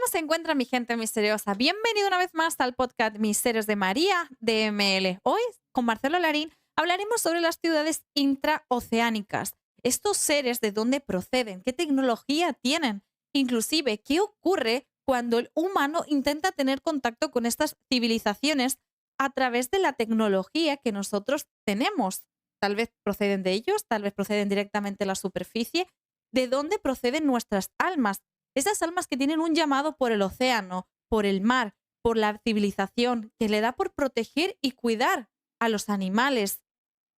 ¿Cómo se encuentra mi gente misteriosa? Bienvenido una vez más al podcast Misterios de María DML. Hoy, con Marcelo Larín, hablaremos sobre las ciudades intraoceánicas. Estos seres, ¿de dónde proceden? ¿Qué tecnología tienen? Inclusive, ¿qué ocurre cuando el humano intenta tener contacto con estas civilizaciones a través de la tecnología que nosotros tenemos? Tal vez proceden de ellos, tal vez proceden directamente de la superficie. ¿De dónde proceden nuestras almas? Esas almas que tienen un llamado por el océano, por el mar, por la civilización, que le da por proteger y cuidar a los animales.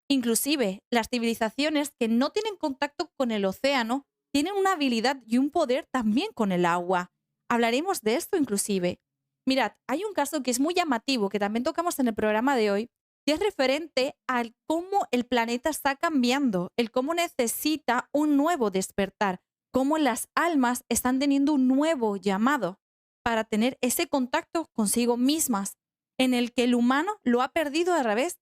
Inclusive, las civilizaciones que no tienen contacto con el océano tienen una habilidad y un poder también con el agua. Hablaremos de esto inclusive. Mirad, hay un caso que es muy llamativo, que también tocamos en el programa de hoy, que es referente al cómo el planeta está cambiando, el cómo necesita un nuevo despertar, cómo las almas están teniendo un nuevo llamado para tener ese contacto consigo mismas, en el que el humano lo ha perdido a través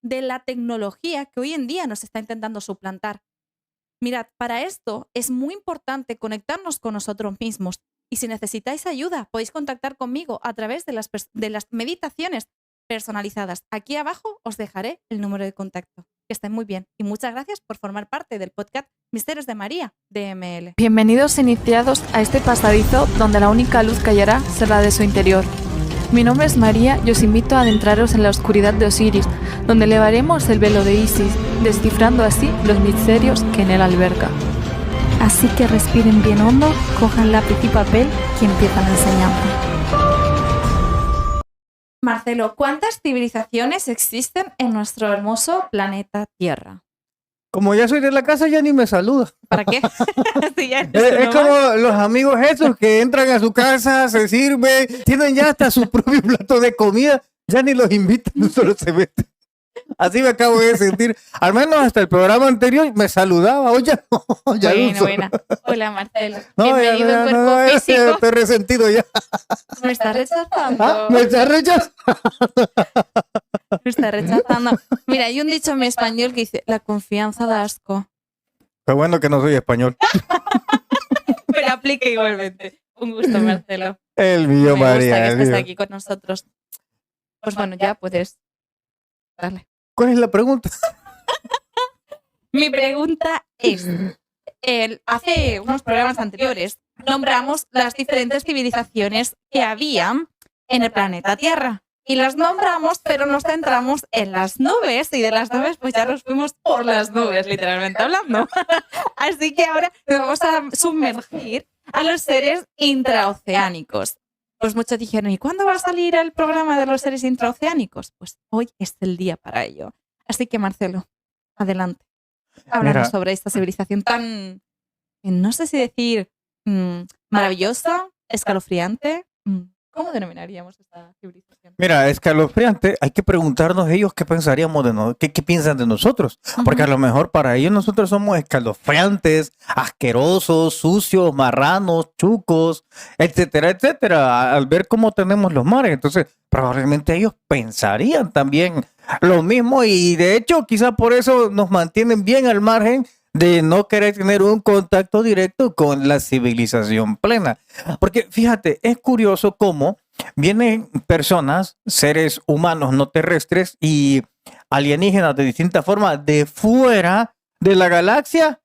de la tecnología que hoy en día nos está intentando suplantar. Mirad, para esto es muy importante conectarnos con nosotros mismos. Y si necesitáis ayuda, podéis contactar conmigo a través de las meditaciones personalizadas. Aquí abajo os dejaré el número de contacto. Que estén muy bien. Y muchas gracias por formar parte del podcast Misterios de María DML. Bienvenidos iniciados a este pasadizo donde la única luz que hallará será de su interior. Mi nombre es María y os invito a adentraros en la oscuridad de Osiris, donde elevaremos el velo de Isis, descifrando así los misterios que en él alberga. Así que respiren bien hondo, cojan lápiz y papel y empiezan a enseñarme. Marcelo, ¿cuántas civilizaciones existen en nuestro hermoso planeta Tierra? Como ya soy de la casa, ya ni me saluda. ¿Para qué? Sí, ya Es como los amigos esos que entran a su casa, se sirven, tienen ya hasta su propio plato de comida, ya ni los invitan, solo se meten. Así me acabo de sentir. Al menos hasta el programa anterior me saludaba. Hoy ya no. Ya Buena. Hola, Marcelo. No, bienvenido en cuerpo no, físico. estoy resentido ya. Me está rechazando. ¿Ah? ¿Me estás rechazando? Me está rechazando. Mira, hay un dicho en mi español que dice, la confianza da asco. Qué bueno que no soy español. Pero aplica igualmente. Un gusto, Marcelo. El mío, Me María. gusta que el estés mío. aquí con nosotros. Pues bueno, ya puedes darle. ¿Cuál es la pregunta? Mi pregunta es, hace unos programas anteriores nombramos las diferentes civilizaciones que había en el planeta Tierra. Y las nombramos, pero nos centramos en las nubes. Y de las nubes, pues ya nos fuimos por las nubes, literalmente hablando. Así que ahora nos vamos a sumergir a los seres intraoceánicos. Pues muchos dijeron, ¿y cuándo va a salir el programa de los seres intraoceánicos? Pues hoy es el día para ello. Así que, Marcelo, adelante. Háblanos sobre esta civilización tan, no sé si decir, maravillosa, escalofriante. ¿Cómo denominaríamos esta civilización? Mira, escalofriante, hay que preguntarnos ellos qué pensaríamos de nosotros, qué piensan de nosotros. Porque a lo mejor para ellos nosotros somos escalofriantes, asquerosos, sucios, marranos, chucos, etcétera, etcétera, al ver cómo tenemos los mares. Entonces, probablemente ellos pensarían también lo mismo y de hecho quizá por eso nos mantienen bien al margen de no querer tener un contacto directo con la civilización plena. Porque fíjate, es curioso cómo vienen personas, seres humanos no terrestres y alienígenas de distintas formas de fuera de la galaxia,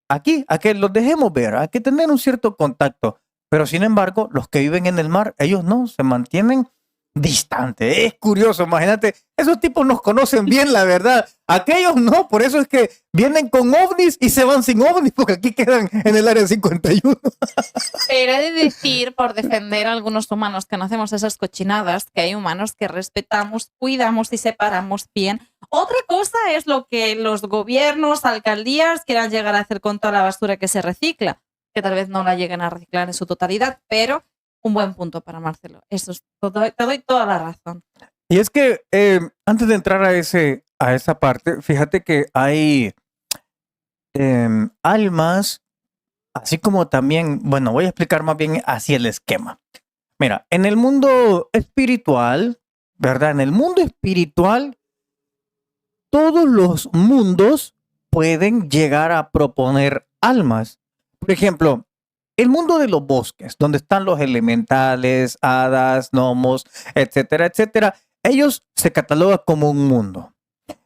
aquí, a que los dejemos ver, a que tener un cierto contacto. Pero sin embargo, los que viven en el mar, ellos no, se mantienen distantes. Es curioso, imagínate, esos tipos nos conocen bien, la verdad. Aquellos no, por eso es que vienen con ovnis y se van sin ovnis, porque aquí quedan en el área 51. Pero he de decir, por defender a algunos humanos que no hacemos esas cochinadas, que hay humanos que respetamos, cuidamos y separamos bien. Otra cosa es lo que los gobiernos, alcaldías quieran llegar a hacer con toda la basura que se recicla, que tal vez no la lleguen a reciclar en su totalidad, pero un buen punto para Marcelo. Eso es todo, te doy toda la razón. Y es que antes de entrar a esa parte, fíjate que hay almas, así como también, bueno, voy a explicar más bien así el esquema. Mira, en el mundo espiritual, ¿verdad? En el mundo espiritual, todos los mundos pueden llegar a proponer almas. Por ejemplo, el mundo de los bosques, donde están los elementales, hadas, gnomos, etcétera, etcétera, ellos se catalogan como un mundo.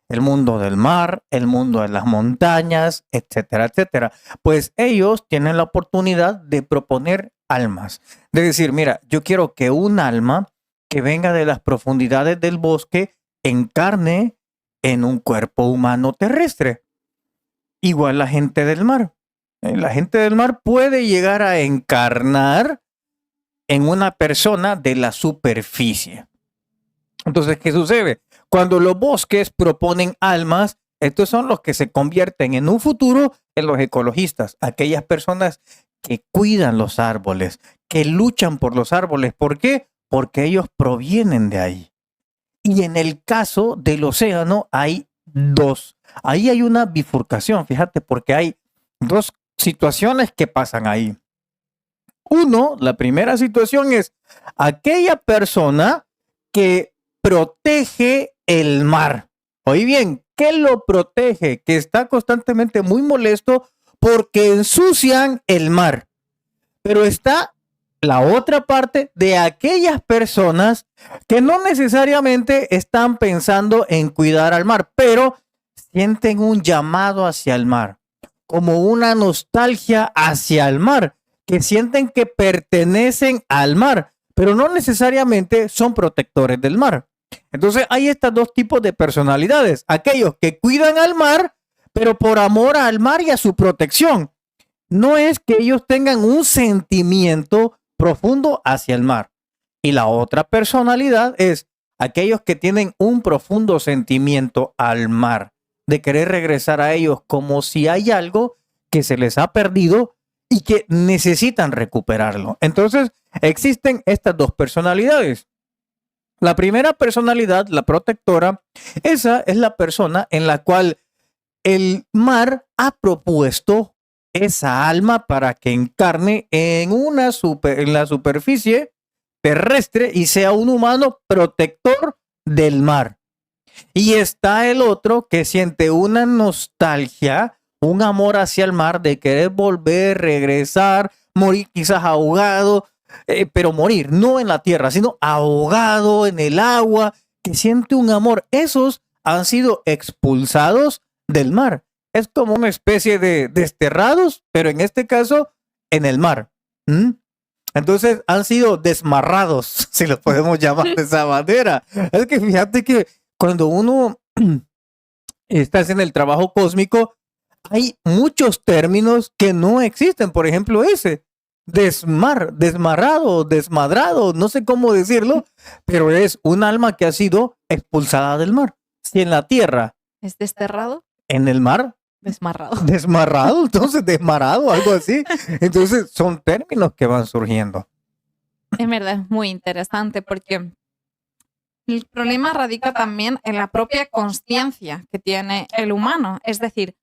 El mundo del mar, el mundo de las montañas, etcétera, etcétera. Pues ellos tienen la oportunidad de proponer almas. De decir, mira, yo quiero que un alma que venga de las profundidades del bosque encarne en un cuerpo humano terrestre. Igual la gente del mar. La gente del mar puede llegar a encarnar en una persona de la superficie. Entonces, ¿qué sucede? Cuando los bosques proponen almas, estos son los que se convierten en un futuro en los ecologistas, aquellas personas que cuidan los árboles, que luchan por los árboles. ¿Por qué? Porque ellos provienen de ahí. Y en el caso del océano hay dos. Ahí hay una bifurcación, fíjate, porque hay dos situaciones que pasan ahí. Uno, la primera situación es aquella persona que protege el mar. Oye bien, ¿qué lo protege? Que está constantemente muy molesto porque ensucian el mar. Pero está la otra parte de aquellas personas que no necesariamente están pensando en cuidar al mar, pero sienten un llamado hacia el mar, como una nostalgia hacia el mar, que sienten que pertenecen al mar, pero no necesariamente son protectores del mar. Entonces hay estos dos tipos de personalidades, aquellos que cuidan al mar, pero por amor al mar y a su protección. No es que ellos tengan un sentimiento profundo hacia el mar. Y la otra personalidad es aquellos que tienen un profundo sentimiento al mar, de querer regresar a ellos como si hay algo que se les ha perdido y que necesitan recuperarlo. Entonces existen estas dos personalidades. La primera personalidad, la protectora, esa es la persona en la cual el mar ha propuesto esa alma para que encarne en la superficie terrestre y sea un humano protector del mar. Y está el otro que siente una nostalgia, un amor hacia el mar, de querer volver, regresar, morir quizás ahogado, pero morir no en la tierra, sino ahogado en el agua, que siente un amor. Esos han sido expulsados del mar. Es como una especie de desterrados, pero en este caso en el mar. Entonces han sido desmarrados, si lo podemos llamar de esa manera. Es que fíjate que cuando uno está en el trabajo cósmico, hay muchos términos que no existen. Por ejemplo, ese, desmarrado, desmadrado, no sé cómo decirlo, pero es un alma que ha sido expulsada del mar. Si en la tierra... ¿Es desterrado? En el mar. Desmarrado. Desmarrado, entonces desmarado, algo así. Entonces son términos que van surgiendo. En verdad es muy interesante porque el problema radica también en la propia consciencia que tiene el humano. Es decir,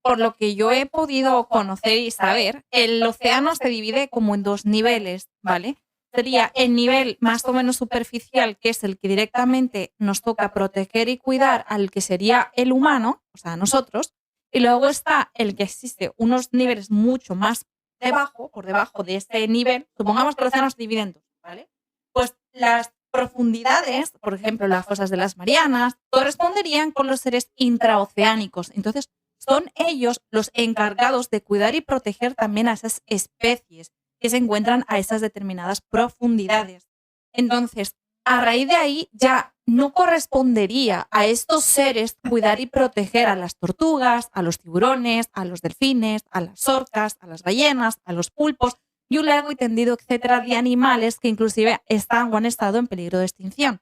por lo que yo he podido conocer y saber, el océano se divide como en dos niveles, ¿vale? Sería el nivel más o menos superficial, que es el que directamente nos toca proteger y cuidar al que sería el humano, o sea, nosotros. Y luego está el que existe unos niveles mucho más debajo, por debajo de ese nivel. Supongamos que el océano se divide en dos, ¿vale? Pues las profundidades, por ejemplo, las fosas de las Marianas, corresponderían con los seres intraoceánicos. Entonces, son ellos los encargados de cuidar y proteger también a esas especies que se encuentran a esas determinadas profundidades. Entonces, a raíz de ahí ya no correspondería a estos seres cuidar y proteger a las tortugas, a los tiburones, a los delfines, a las orcas, a las ballenas, a los pulpos y un largo y tendido etcétera de animales que inclusive están o han estado en peligro de extinción.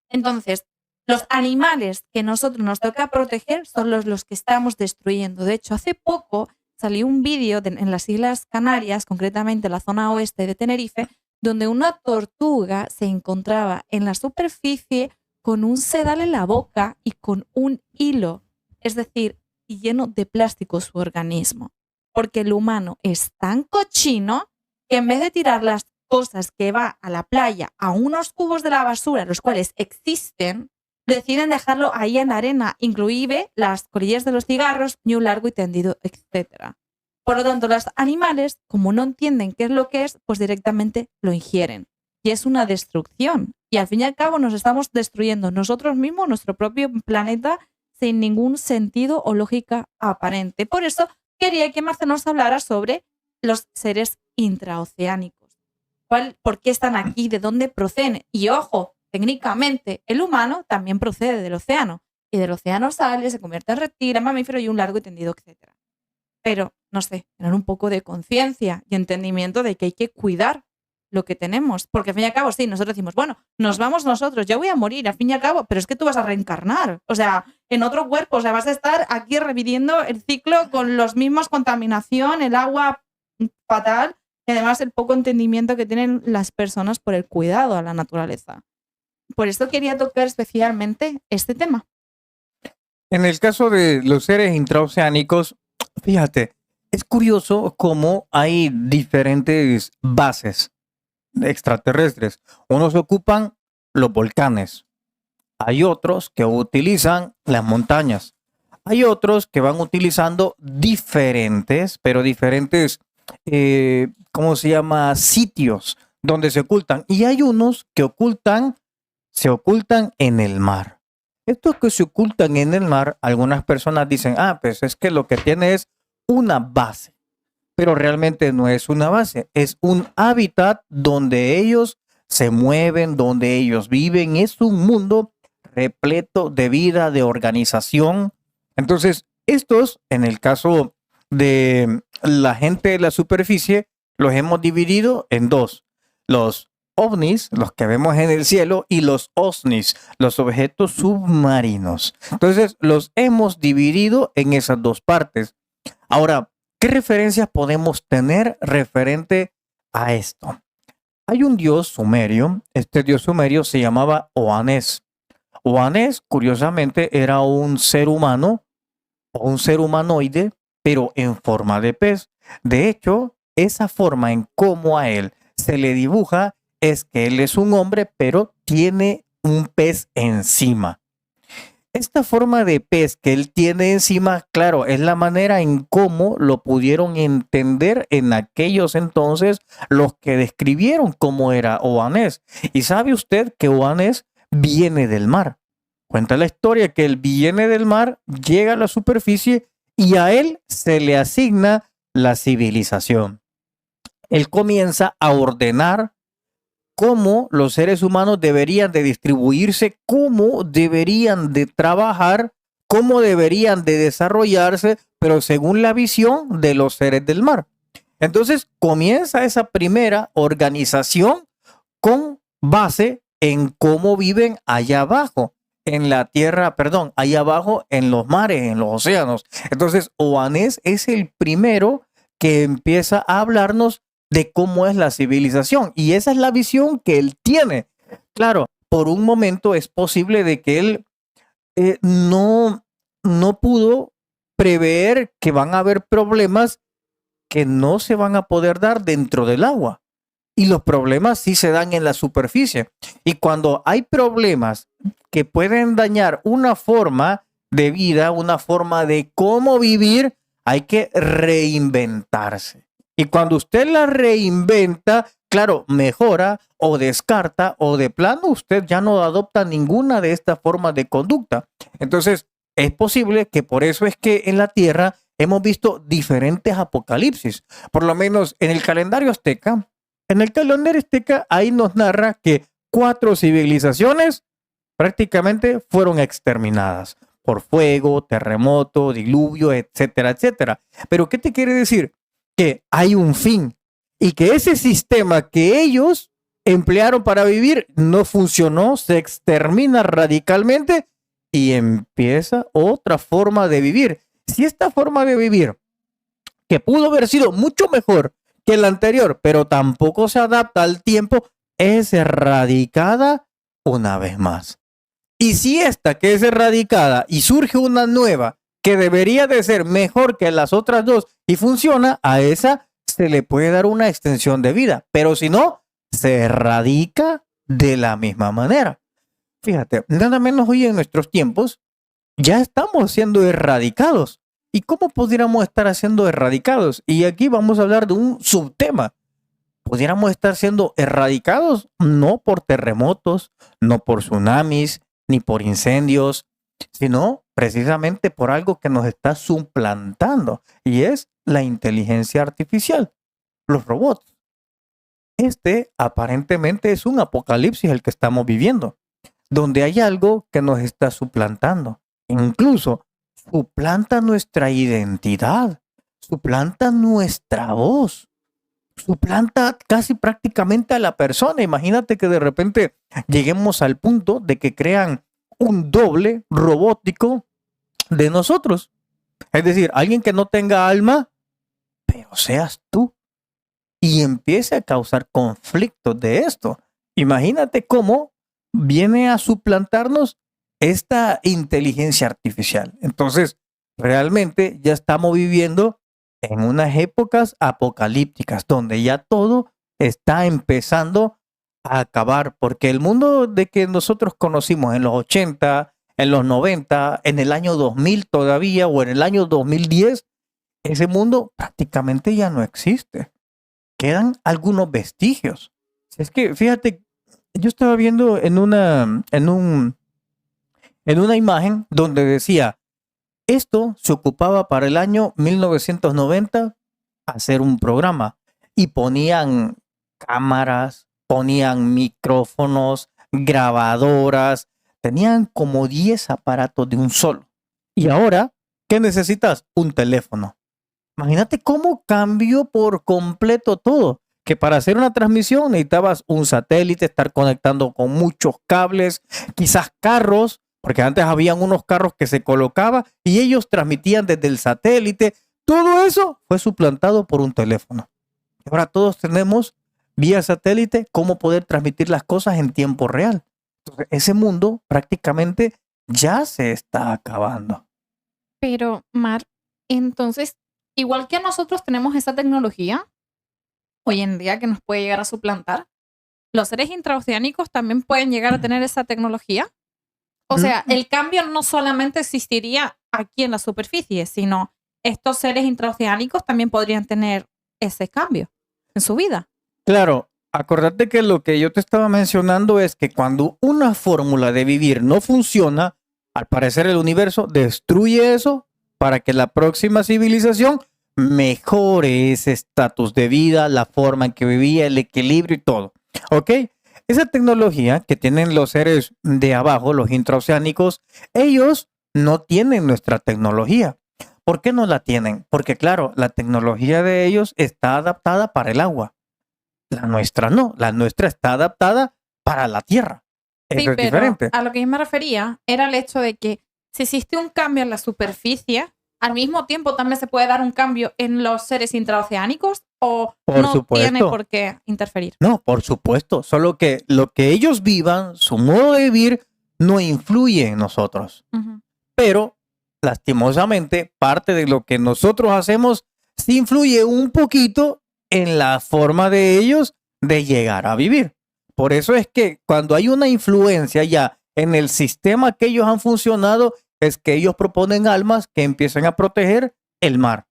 Entonces, los animales que nosotros nos toca proteger son los que estamos destruyendo. De hecho, hace poco salió un vídeo en las Islas Canarias, concretamente en la zona oeste de Tenerife, donde una tortuga se encontraba en la superficie con un sedal en la boca y con un hilo, es decir, y lleno de plástico su organismo. Porque el humano es tan cochino que en vez de tirar las cosas que va a la playa a unos cubos de la basura, los cuales existen, deciden dejarlo ahí en la arena, inclusive las colillas de los cigarros y un largo y tendido, etc. Por lo tanto, los animales, como no entienden qué es lo que es, pues directamente lo ingieren. Y es una destrucción. Y al fin y al cabo nos estamos destruyendo nosotros mismos, nuestro propio planeta, sin ningún sentido o lógica aparente. Por eso quería que Marcelo nos hablara sobre los seres intraoceánicos. ¿Por qué están aquí? ¿De dónde proceden? Y ojo, técnicamente el humano también procede del océano. Y del océano sale, se convierte en reptil, en mamífero y un largo y tendido, etc. Pero, no sé, tener un poco de conciencia y entendimiento de que hay que cuidar lo que tenemos. Porque al fin y al cabo, sí, nosotros decimos, bueno, nos vamos nosotros, yo voy a morir, al fin y al cabo, pero es que tú vas a reencarnar. O sea, en otro cuerpo, o sea, vas a estar aquí repitiendo el ciclo con los mismos contaminación, el agua fatal y además el poco entendimiento que tienen las personas por el cuidado a la naturaleza. Por esto quería tocar especialmente este tema. En el caso de los seres intraoceánicos, fíjate, es curioso cómo hay diferentes bases extraterrestres. Unos ocupan los volcanes, hay otros que utilizan las montañas, hay otros que van utilizando diferentes, ¿cómo se llama? Sitios donde se ocultan. Y hay unos que se ocultan en el mar. Estos que se ocultan en el mar, algunas personas dicen, pues es que lo que tiene es una base. Pero realmente no es una base, es un hábitat donde ellos se mueven, donde ellos viven. Es un mundo repleto de vida, de organización. Entonces, estos, en el caso de la gente de la superficie, los hemos dividido en dos. Los ovnis, los que vemos en el cielo, y los OSNIs, los objetos submarinos. Entonces, los hemos dividido en esas dos partes. Ahora, ¿qué referencias podemos tener referente a esto? Hay un dios sumerio. Este dios sumerio se llamaba Oannes. Oannes, curiosamente, era un ser humano o un ser humanoide, pero en forma de pez. De hecho, esa forma en cómo a él se le dibuja es que él es un hombre, pero tiene un pez encima. Esta forma de pez que él tiene encima, claro, es la manera en cómo lo pudieron entender en aquellos entonces los que describieron cómo era Oannes. Y sabe usted que Oannes viene del mar. Cuenta la historia que él viene del mar, llega a la superficie y a él se le asigna la civilización. Él comienza a ordenar cómo los seres humanos deberían de distribuirse, cómo deberían de trabajar, cómo deberían de desarrollarse, pero según la visión de los seres del mar. Entonces comienza esa primera organización con base en cómo viven allá abajo, en la tierra, allá abajo en los mares, en los océanos. Entonces Oannes es el primero que empieza a hablarnos de cómo es la civilización. Y esa es la visión que él tiene. Claro, por un momento es posible de que él no pudo prever que van a haber problemas que no se van a poder dar dentro del agua. Y los problemas sí se dan en la superficie. Y cuando hay problemas que pueden dañar una forma de vida, una forma de cómo vivir, hay que reinventarse. Y cuando usted la reinventa, claro, mejora o descarta o de plano usted ya no adopta ninguna de estas formas de conducta. Entonces, es posible que por eso es que en la Tierra hemos visto diferentes apocalipsis. Por lo menos en el calendario azteca. En el calendario azteca ahí nos narra que 4 civilizaciones prácticamente fueron exterminadas por fuego, terremoto, diluvio, etcétera, etcétera. Pero ¿qué te quiere decir? Que hay un fin y que ese sistema que ellos emplearon para vivir no funcionó, se extermina radicalmente y empieza otra forma de vivir. Si esta forma de vivir, que pudo haber sido mucho mejor que la anterior, pero tampoco se adapta al tiempo, es erradicada una vez más. Y si esta que es erradicada y surge una nueva que debería de ser mejor que las otras dos y funciona, a esa se le puede dar una extensión de vida, pero si no, se erradica de la misma manera. Fíjate, nada menos hoy en nuestros tiempos ya estamos siendo erradicados. ¿Y cómo pudiéramos estar siendo erradicados? Y aquí vamos a hablar de un subtema. ¿Pudiéramos estar siendo erradicados? No por terremotos, no por tsunamis, ni por incendios, sino precisamente por algo que nos está suplantando, y es la inteligencia artificial, los robots. Este aparentemente es un apocalipsis el que estamos viviendo, donde hay algo que nos está suplantando. Incluso suplanta nuestra identidad, suplanta nuestra voz, suplanta casi prácticamente a la persona. Imagínate que de repente lleguemos al punto de que crean un doble robótico de nosotros. Es decir, alguien que no tenga alma, pero seas tú. Y empiece a causar conflictos de esto. Imagínate cómo viene a suplantarnos esta inteligencia artificial. Entonces, realmente ya estamos viviendo en unas épocas apocalípticas donde ya todo está empezando a acabar, porque el mundo de que nosotros conocimos en los 80, en los 90, en el año 2000 todavía, o en el año 2010, ese mundo prácticamente ya no existe. Quedan algunos vestigios. Es que, fíjate, yo estaba viendo en una imagen donde decía, esto se ocupaba para el año 1990 hacer un programa, y ponían cámaras, ponían micrófonos, grabadoras, tenían como 10 aparatos de un solo. Y ahora, ¿qué necesitas? Un teléfono. Imagínate cómo cambió por completo todo. Que para hacer una transmisión necesitabas un satélite, estar conectando con muchos cables, quizás carros, porque antes habían unos carros que se colocaban y ellos transmitían desde el satélite. Todo eso fue suplantado por un teléfono. Ahora todos tenemos vía satélite cómo poder transmitir las cosas en tiempo real. Entonces, ese mundo prácticamente ya se está acabando. Pero, Mar, entonces, igual que nosotros tenemos esa tecnología hoy en día que nos puede llegar a suplantar, ¿los seres intraoceánicos también pueden llegar a tener esa tecnología? O sea, el cambio no solamente existiría aquí en la superficie, sino estos seres intraoceánicos también podrían tener ese cambio en su vida. Claro, acordate que lo que yo te estaba mencionando es que cuando una fórmula de vivir no funciona, al parecer el universo destruye eso para que la próxima civilización mejore ese estatus de vida, la forma en que vivía, el equilibrio y todo. ¿Ok? Esa tecnología que tienen los seres de abajo, los intraoceánicos, ellos no tienen nuestra tecnología. ¿Por qué no la tienen? Porque claro, la tecnología de ellos está adaptada para el agua. La nuestra no, la nuestra está adaptada para la tierra. Eso Sí, es pero diferente. a lo que yo me refería era el hecho de que si existe un cambio en la superficie, al mismo tiempo también se puede dar un cambio en los seres intraoceánicos, o Por no supuesto. tiene por qué interferir. No, por supuesto, solo que lo que ellos vivan, su modo de vivir, no influye en nosotros. Ujú. Pero, lastimosamente, parte de lo que nosotros hacemos sí influye un poquito en la forma de ellos de llegar a vivir. Por eso es que cuando hay una influencia ya en el sistema que ellos han funcionado, es que ellos proponen almas que empiecen a proteger el mar,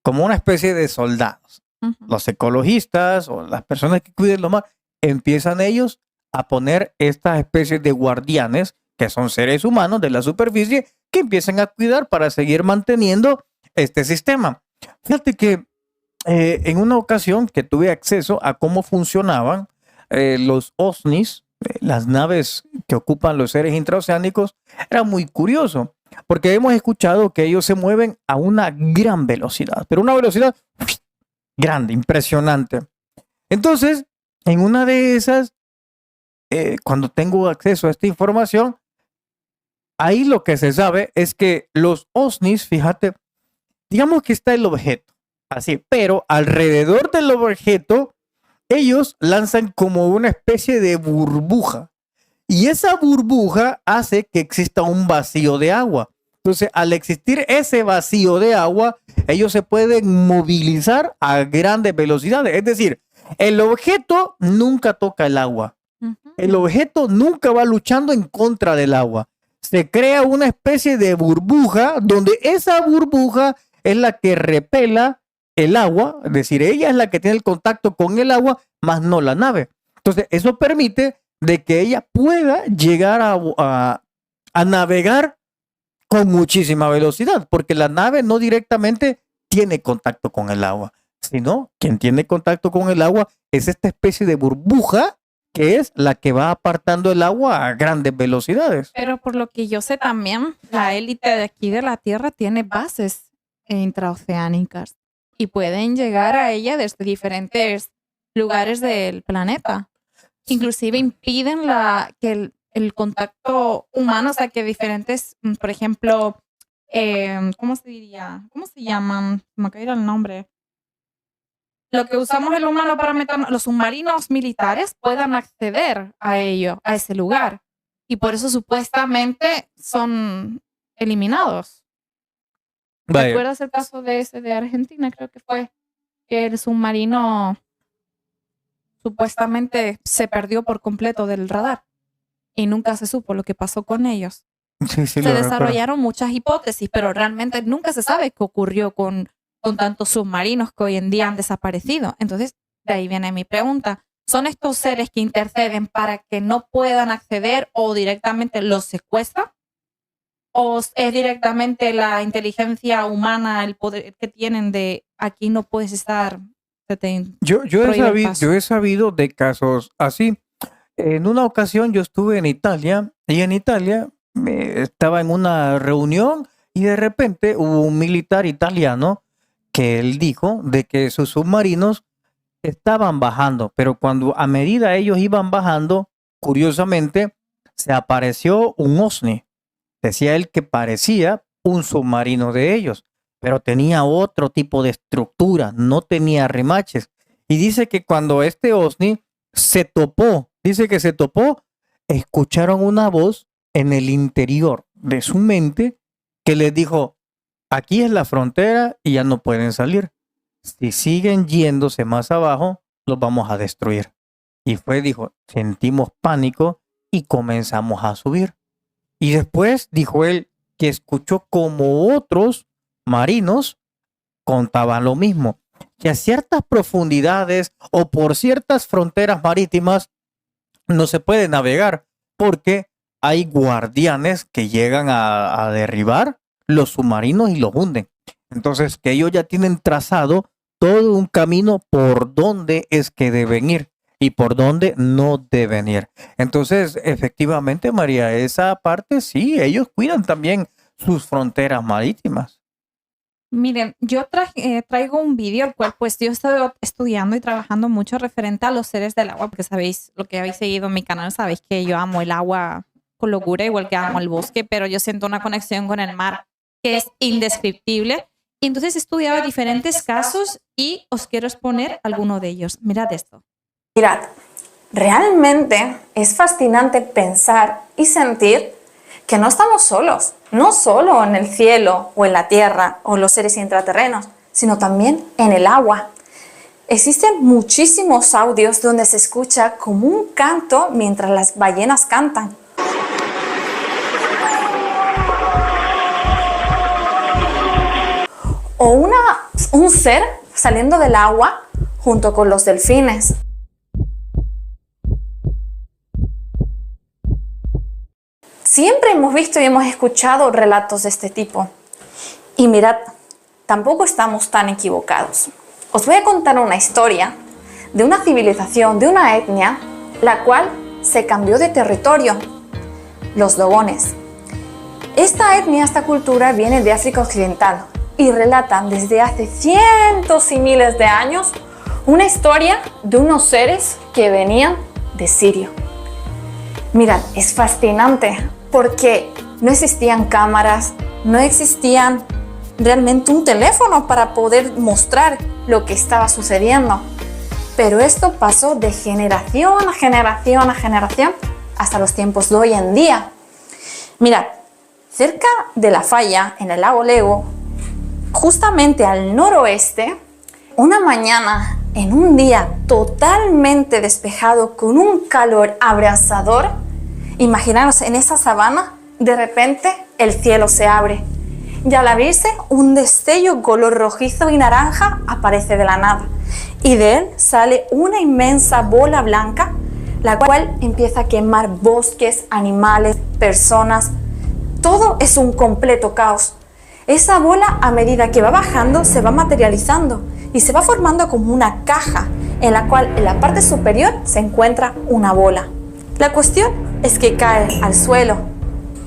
como una especie de soldados. Ujú. Los ecologistas o las personas que cuiden los mares, empiezan ellos a poner estas especies de guardianes, que son seres humanos de la superficie, que empiezan a cuidar para seguir manteniendo este sistema. Fíjate que en una ocasión que tuve acceso a cómo funcionaban los OVNIs, las naves que ocupan los seres intraoceánicos, era muy curioso, porque hemos escuchado que ellos se mueven a una gran velocidad, pero una velocidad grande, impresionante. Entonces, en una de esas, cuando tengo acceso a esta información, ahí lo que se sabe es que los OVNIs, fíjate, digamos que está el objeto, así, pero alrededor del objeto, ellos lanzan como una especie de burbuja. Y esa burbuja hace que exista un vacío de agua. Entonces, al existir ese vacío de agua, ellos se pueden movilizar a grandes velocidades. Es decir, el objeto nunca toca el agua. Ujú. El objeto nunca va luchando en contra del agua, se crea una especie de burbuja donde esa burbuja es la que repela el agua, es decir, ella es la que tiene el contacto con el agua, más no la nave. Entonces, eso permite de que ella pueda llegar a navegar con muchísima velocidad, porque la nave no directamente tiene contacto con el agua, sino quien tiene contacto con el agua es esta especie de burbuja que es la que va apartando el agua a grandes velocidades. Pero por lo que yo sé también, la élite de aquí de la Tierra tiene bases intraoceánicas y pueden llegar a ella desde diferentes lugares del planeta. Inclusive impiden que el contacto humano, o sea, que diferentes, por ejemplo, ¿cómo se diría? ¿Cómo se llaman? Me acaba de ir el nombre. Lo que usamos el humano para meternos, los submarinos militares puedan acceder a ello, a ese lugar. Y por eso supuestamente son eliminados. Vaya. ¿Recuerdas el caso de ese de Argentina? Creo que fue que el submarino supuestamente se perdió por completo del radar y nunca se supo lo que pasó con ellos. Sí, Se desarrollaron muchas hipótesis, pero realmente nunca se sabe qué ocurrió con tantos submarinos que hoy en día han desaparecido. Entonces, de ahí viene mi pregunta. ¿Son estos seres que interceden para que no puedan acceder o directamente los secuestran? ¿O es directamente la inteligencia humana, el poder que tienen de aquí no puedes estar? Yo he sabido de casos así. En una ocasión yo estuve en Italia y en Italia estaba en una reunión y de repente hubo un militar italiano que él dijo de que sus submarinos estaban bajando, pero cuando a medida ellos iban bajando, curiosamente se apareció un OVNI. Decía él que parecía un submarino de ellos, pero tenía otro tipo de estructura, no tenía remaches. Y dice que cuando este OVNI se topó, escucharon una voz en el interior de su mente que les dijo: aquí es la frontera y ya no pueden salir. Si siguen yéndose más abajo, los vamos a destruir. Y dijo, sentimos pánico y comenzamos a subir. Y después dijo él que escuchó como otros marinos contaban lo mismo, que a ciertas profundidades o por ciertas fronteras marítimas no se puede navegar porque hay guardianes que llegan a derribar los submarinos y los hunden. Entonces, que ellos ya tienen trazado todo un camino por dónde es que deben ir y por dónde no deben ir. Entonces, efectivamente, María, esa parte sí, ellos cuidan también sus fronteras marítimas. Miren, yo traigo un vídeo el cual pues yo he estado estudiando y trabajando mucho referente a los seres del agua, porque sabéis, lo que habéis seguido en mi canal, sabéis que yo amo el agua con locura, igual que amo el bosque, pero yo siento una conexión con el mar que es indescriptible. Y entonces he estudiado diferentes casos y os quiero exponer alguno de ellos. Mirad esto. Mirad, realmente es fascinante pensar y sentir que no estamos solos, no solo en el cielo o en la tierra o los seres intraterrenos, sino también en el agua. Existen muchísimos audios donde se escucha como un canto mientras las ballenas cantan. O un ser saliendo del agua junto con los delfines. Siempre hemos visto y hemos escuchado relatos de este tipo. Y mirad, tampoco estamos tan equivocados. Os voy a contar una historia de una civilización, de una etnia, la cual se cambió de territorio, los dogones. Esta etnia, esta cultura viene de África Occidental y relatan desde hace cientos y miles de años una historia de unos seres que venían de Siria. Mirad, es fascinante porque no existían cámaras, no existían realmente un teléfono para poder mostrar lo que estaba sucediendo. Pero esto pasó de generación a generación a generación hasta los tiempos de hoy en día. Mirad, cerca de la falla, en el lago Lego, justamente al noroeste, una mañana, en un día totalmente despejado, con un calor abrasador, imaginaros en esa sabana de repente el cielo se abre y al abrirse un destello color rojizo y naranja aparece de la nada y de él sale una inmensa bola blanca, la cual empieza a quemar bosques, animales, personas. Todo es un completo caos. Esa bola, a medida que va bajando, se va materializando y se va formando como una caja en la cual en la parte superior se encuentra una bola. La cuestión es que cae al suelo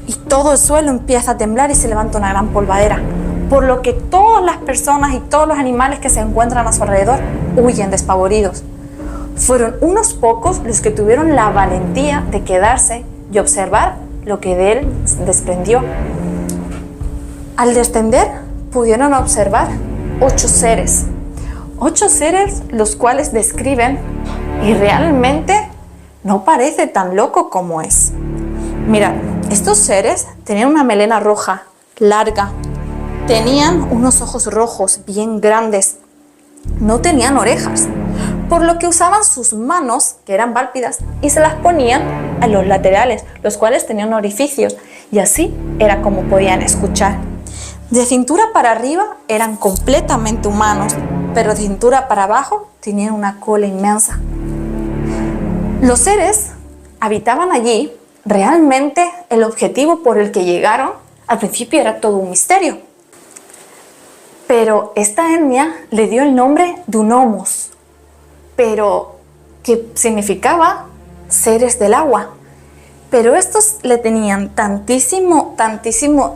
y todo el suelo empieza a temblar y se levanta una gran polvadera, por lo que todas las personas y todos los animales que se encuentran a su alrededor huyen despavoridos. Fueron unos pocos los que tuvieron la valentía de quedarse y observar lo que de él desprendió. Al descender pudieron observar 8 seres. 8 seres los cuales describen y realmente no parece tan loco como es. Mirad, estos seres tenían una melena roja, larga. Tenían unos ojos rojos bien grandes. No tenían orejas, por lo que usaban sus manos, que eran válpidas, y se las ponían a los laterales, los cuales tenían orificios, y así era como podían escuchar. De cintura para arriba eran completamente humanos, pero de cintura para abajo tenían una cola inmensa. Los seres habitaban allí. Realmente el objetivo por el que llegaron al principio era todo un misterio. Pero esta etnia le dio el nombre de Unomos, pero que significaba seres del agua. Pero estos le tenían tantísimo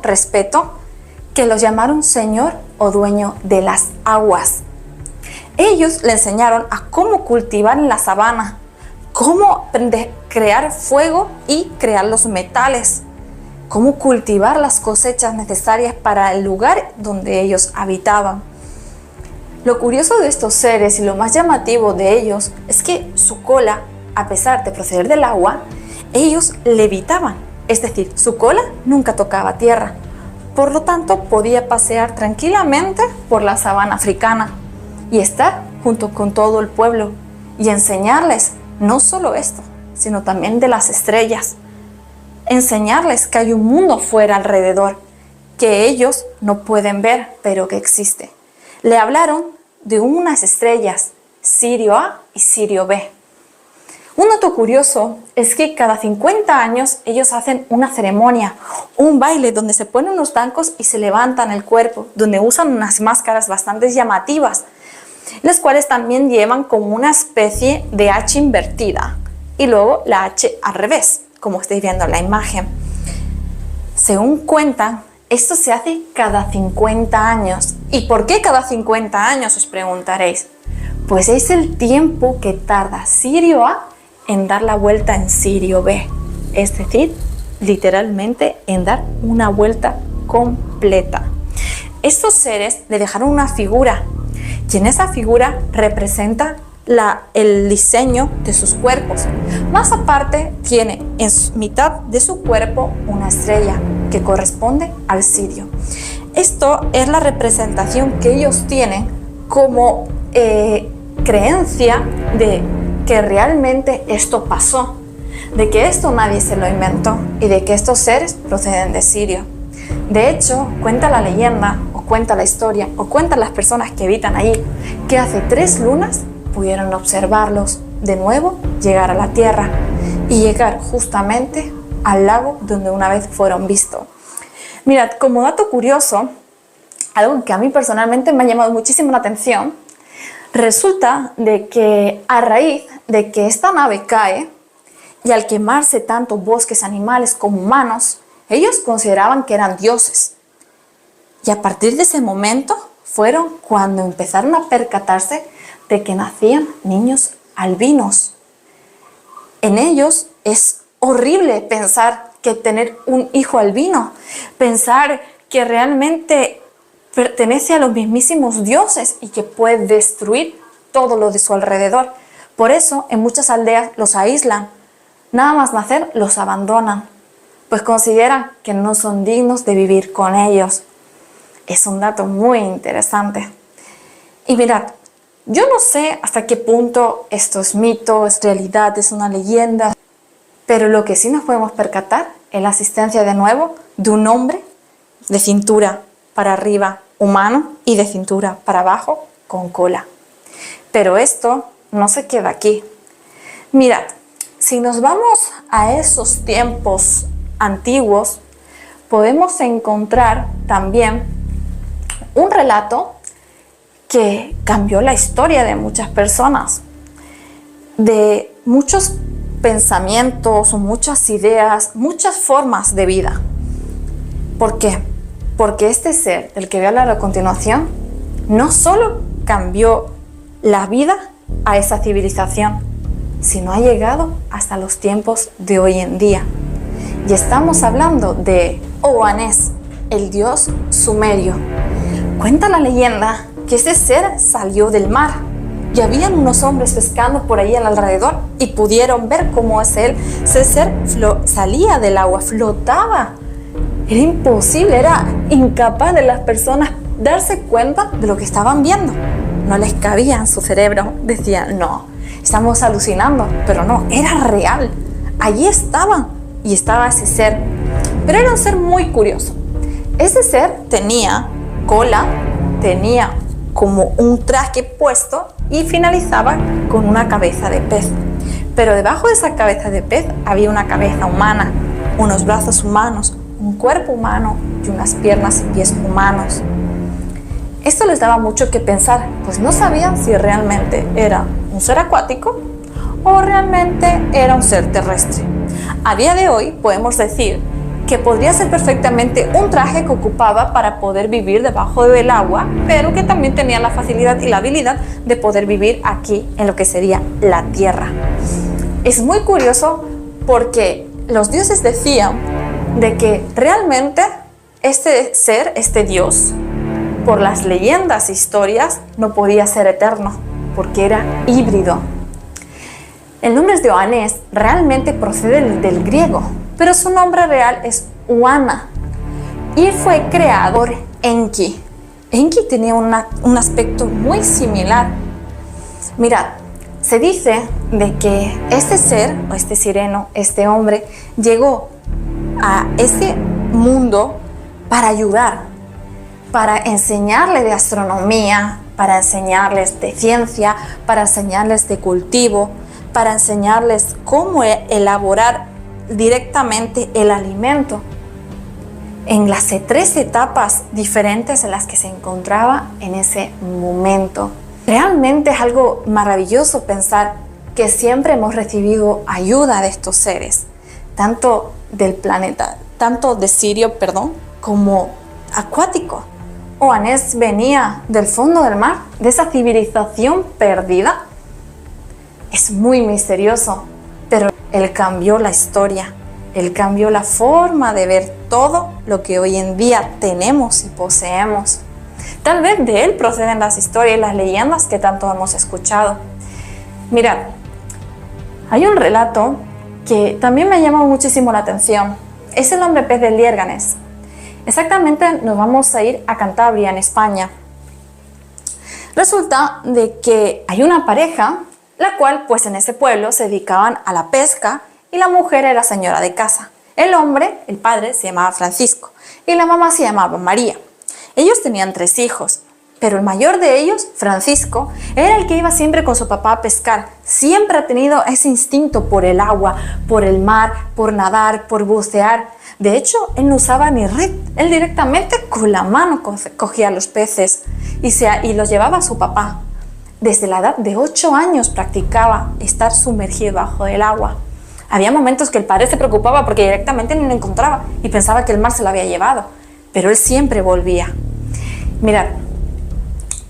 respeto que los llamaron señor o dueño de las aguas. Ellos le enseñaron a cómo cultivar en la sabana, cómo crear fuego y crear los metales, cómo cultivar las cosechas necesarias para el lugar donde ellos habitaban. Lo curioso de estos seres y lo más llamativo de ellos es que su cola, a pesar de proceder del agua, ellos levitaban, es decir, su cola nunca tocaba tierra. Por lo tanto, podía pasear tranquilamente por la sabana africana y estar junto con todo el pueblo y enseñarles no solo esto, sino también de las estrellas. Enseñarles que hay un mundo fuera alrededor, que ellos no pueden ver, pero que existe. Le hablaron de unas estrellas, Sirio A y Sirio B. Un dato curioso es que cada 50 años ellos hacen una ceremonia, un baile donde se ponen unos bancos y se levantan el cuerpo, donde usan unas máscaras bastante llamativas, las cuales también llevan como una especie de H invertida y luego la H al revés, como estáis viendo en la imagen. Según cuentan, esto se hace cada 50 años. ¿Y por qué cada 50 años? Os preguntaréis. Pues es el tiempo que tarda Sirio A en dar la vuelta en Sirio B. Es decir, literalmente en dar una vuelta completa. Estos seres le dejaron una figura y en esa figura representa el diseño de sus cuerpos. Más aparte, tiene en mitad de su cuerpo una estrella que corresponde al sirio. Esto es la representación que ellos tienen como creencia de que realmente esto pasó, de que esto nadie se lo inventó y de que estos seres proceden de Sirio. De hecho, cuenta la leyenda, o cuenta la historia, o cuentan las personas que habitan allí, que hace 3 lunas pudieron observarlos de nuevo llegar a la tierra y llegar justamente al lago donde una vez fueron vistos. Mirad, como dato curioso, algo que a mí personalmente me ha llamado muchísimo la atención, resulta de que a raíz de que esta nave cae y al quemarse tanto bosques, animales como humanos, ellos consideraban que eran dioses. Y a partir de ese momento fueron cuando empezaron a percatarse de que nacían niños albinos. En ellos es horrible pensar que tener un hijo albino, pensar que realmente pertenece a los mismísimos dioses y que puede destruir todo lo de su alrededor. Por eso en muchas aldeas los aíslan, nada más nacer los abandonan, pues consideran que no son dignos de vivir con ellos. Es un dato muy interesante. Y mirad, yo no sé hasta qué punto esto es mito, es realidad, es una leyenda, pero lo que sí nos podemos percatar en la asistencia de nuevo de un hombre de cintura para arriba humano y de cintura para abajo con cola. Pero esto no se queda aquí. Mirad, si nos vamos a esos tiempos antiguos, podemos encontrar también un relato que cambió la historia de muchas personas, de muchos pensamientos, muchas ideas, muchas formas de vida. ¿Por qué? Porque este ser del que voy a hablar a continuación no solo cambió la vida a esa civilización, sino ha llegado hasta los tiempos de hoy en día. Y estamos hablando de Oannes, el dios sumerio. Cuenta la leyenda que ese ser salió del mar y habían unos hombres pescando por ahí alrededor y pudieron ver cómo ese ser salía del agua, flotaba. Era imposible, era incapaz de las personas darse cuenta de lo que estaban viendo. No les cabía en su cerebro. Decían, no, estamos alucinando, pero no, era real. Allí estaban y estaba ese ser. Pero era un ser muy curioso. Ese ser tenía cola, tenía como un traje puesto y finalizaba con una cabeza de pez. Pero debajo de esa cabeza de pez había una cabeza humana, unos brazos humanos, un cuerpo humano y unas piernas y pies humanos. Esto les daba mucho que pensar, pues no sabían si realmente era un ser acuático o realmente era un ser terrestre. A día de hoy podemos decir que podría ser perfectamente un traje que ocupaba para poder vivir debajo del agua, pero que también tenía la facilidad y la habilidad de poder vivir aquí en lo que sería la tierra. Es muy curioso porque los dioses decían de que realmente este ser, este dios, por las leyendas e historias, no podía ser eterno, porque era híbrido. El nombre de Oannes realmente procede del griego, pero su nombre real es Oana y fue creado por Enki. Enki tenía un aspecto muy similar. Mirad, se dice de que este ser, o este sireno, este hombre, llegó a ese mundo para ayudar, para enseñarle de astronomía, para enseñarles de ciencia, para enseñarles de cultivo, para enseñarles cómo elaborar directamente el alimento en las 3 etapas diferentes en las que se encontraba en ese momento. Realmente es algo maravilloso pensar que siempre hemos recibido ayuda de estos seres, tanto del planeta, tanto de Sirio, como acuático. Oannes venía del fondo del mar, de esa civilización perdida. Es muy misterioso, pero él cambió la historia, él cambió la forma de ver todo lo que hoy en día tenemos y poseemos. Tal vez de él proceden las historias y las leyendas que tanto hemos escuchado. Mirad, hay un relato que también me llama muchísimo la atención. Es el hombre pez del Liérganes. Exactamente nos vamos a ir a Cantabria, en España. Resulta de que hay una pareja la cual pues en ese pueblo se dedicaban a la pesca y la mujer era señora de casa. El hombre, el padre, se llamaba Francisco y la mamá se llamaba María. Ellos tenían 3 hijos, pero el mayor de ellos, Francisco, era el que iba siempre con su papá a pescar. Siempre ha tenido ese instinto por el agua, por el mar, por nadar, por bucear. De hecho, él no usaba ni red, él directamente con la mano cogía los peces y los llevaba a su papá. Desde la edad de 8 años practicaba estar sumergido bajo el agua. Había momentos que el padre se preocupaba porque directamente no lo encontraba y pensaba que el mar se lo había llevado, pero él siempre volvía. Mirad,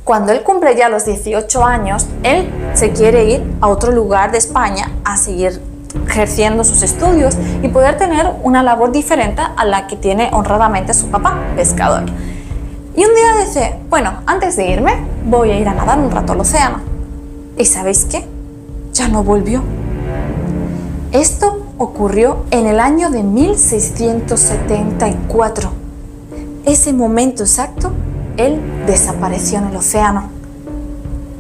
cuando él cumple ya los 18 años, él se quiere ir a otro lugar de España a seguir ejerciendo sus estudios y poder tener una labor diferente a la que tiene honradamente su papá, pescador. Y un día dice, bueno, antes de irme, voy a ir a nadar un rato al océano. ¿Y sabéis qué? Ya no volvió. Esto ocurrió en el año de 1674. Ese momento exacto, él desapareció en el océano.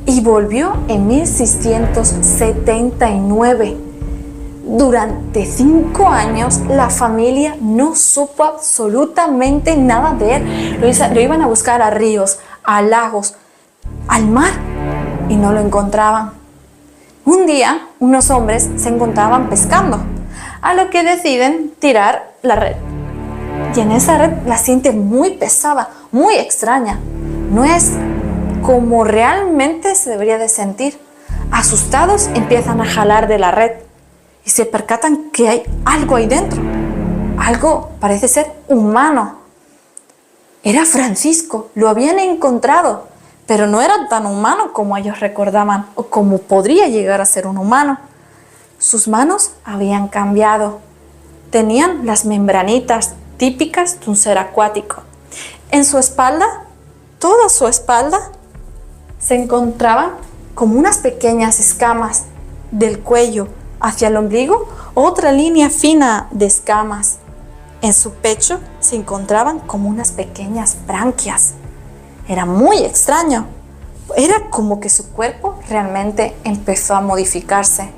Y volvió en 1679. Durante 5 años la familia no supo absolutamente nada de él. Lo iban a buscar a ríos, a lagos, al mar y no lo encontraban. Un día unos hombres se encontraban pescando, a lo que deciden tirar la red. Y en esa red la sienten muy pesada, muy extraña. No es como realmente se debería de sentir. Asustados empiezan a jalar de la red y se percatan que hay algo ahí dentro. Algo parece ser humano. Era Francisco, lo habían encontrado, pero no era tan humano como ellos recordaban o como podría llegar a ser un humano. Sus manos habían cambiado. Tenían las membranitas típicas de un ser acuático. En su espalda, toda su espalda, se encontraban como unas pequeñas escamas del cuello hacia el ombligo, otra línea fina de escamas. En su pecho se encontraban como unas pequeñas branquias. Era muy extraño. Era como que su cuerpo realmente empezó a modificarse.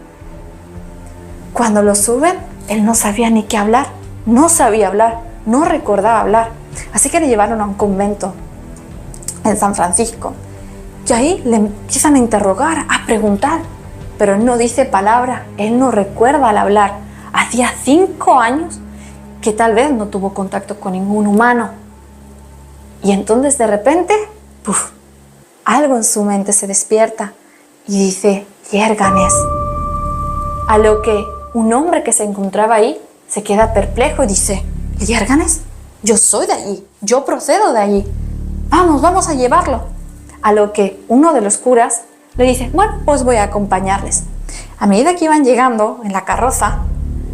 Cuando lo suben, él no sabía ni qué hablar, no sabía hablar, no recordaba hablar. Así que le llevaron a un convento en San Francisco. Y ahí le empiezan a interrogar, a preguntar. Pero él no dice palabra, él no recuerda al hablar. Hacía 5 años que tal vez no tuvo contacto con ningún humano. Y entonces de repente, ¡puf!, algo en su mente se despierta y dice, Yérganes. A lo que un hombre que se encontraba ahí se queda perplejo y dice, ¿Yérganes? Yo soy de allí, yo procedo de allí. Vamos a llevarlo. A lo que uno de los curas le dice, bueno, pues voy a acompañarles. A medida que iban llegando en la carroza,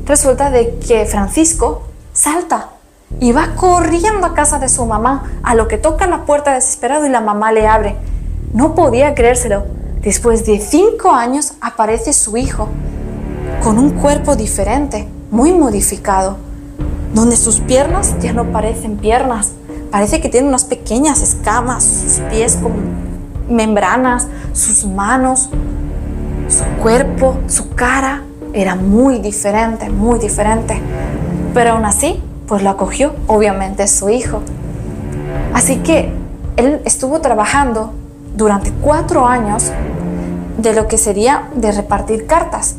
resulta de que Francisco salta y va corriendo a casa de su mamá, a lo que toca la puerta desesperado y la mamá le abre. No podía creérselo. Después de 5 años aparece su hijo, con un cuerpo diferente, muy modificado, donde sus piernas ya no parecen piernas, parece que tiene unas pequeñas escamas, sus pies con membranas, sus manos, su cuerpo, su cara, era muy diferente, pero aún así, pues lo acogió, obviamente es su hijo. Así que él estuvo trabajando durante 4 años de lo que sería de repartir cartas.